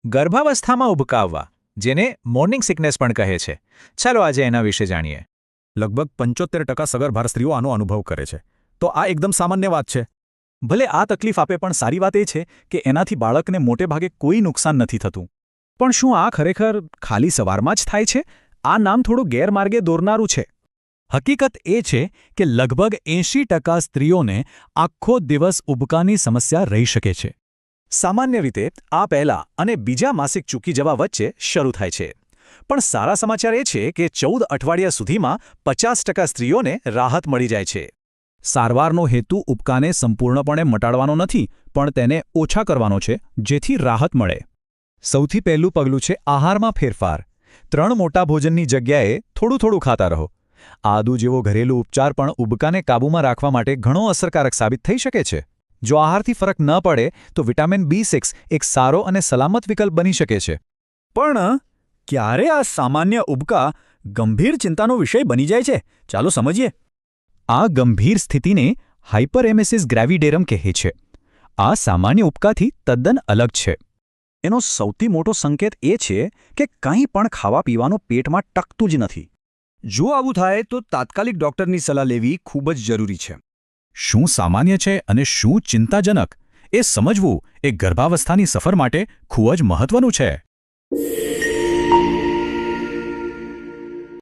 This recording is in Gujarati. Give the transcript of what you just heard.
ગર્ભાવસ્થામાં ઉબકા, જેને મોર્નિંગ સિકનેસ પણ કહે છે. ચાલો આજે એના વિશે જાણીએ. લગભગ 75% સગર્ભાર સ્ત્રીઓ આનો અનુભવ કરે છે. તો આ એકદમ સામાન્ય વાત છે. ભલે આ તકલીફ આપે પણ સારી વાત એ છે કે એનાથી બાળકને મોટે ભાગે કોઈ નુકસાન નથી થતું. પણ શું આ ખરેખર ખાલી સવારમાં જ થાય છે? આ નામ થોડું ગેરમાર્ગે દોરનારું છે. હકીકત એ છે કે લગભગ 80% સ્ત્રીઓને આખો દિવસ ઉબકાની સમસ્યા રહી શકે છે. સામાન્ય રીતે આ પહેલા અને બીજા માસિક ચૂકી જવા વચ્ચે શરૂ થાય છે. પણ સારા સમાચાર એ છે કે 14 અઠવાડિયા સુધીમાં 50% સ્ત્રીઓને રાહત મળી જાય છે. સારવારનો હેતુ ઉબકાને સંપૂર્ણપણે મટાડવાનો નથી, પણ તેને ઓછા કરવાનો છે, જેથી રાહત મળે. સૌથી પહેલું પગલું છે આહારમાં ફેરફાર. 3 મોટા ભોજનની જગ્યાએ થોડું ખાતા રહો. આદુ જેવો ઘરેલું ઉપચાર પણ ઉબકાને કાબૂમાં રાખવા માટે ઘણો અસરકારક સાબિત થઈ શકે છે. જો આહારથી ફરક ન પડે તો વિટામિન B6 એક સારો અને સલામત વિકલ્પ બની શકે છે. પણ ક્યારે આ સામાન્ય ઉબકા ગંભીર ચિંતાનો વિષય બની જાય છે? ચાલો સમજીએ. આ ગંભીર સ્થિતિને હાઇપરેમેસિસ ગ્રેવિડેરમ કહે છે. આ સામાન્ય ઉબકાથી તદ્દન અલગ છે. એનો સૌથી મોટો સંકેત એ છે કે કંઈ પણ ખાવા પીવાનું પેટમાં ટકતું જ નથી. જો આવું થાય તો તાત્કાલિક ડૉક્ટરની સલાહ લેવી ખૂબ જ જરૂરી છે. શું સામાન્ય છે અને શું ચિંતાજનક એ સમજવું એ ગર્ભાવસ્થાની સફર માટે ખૂબ જ મહત્વનું છે.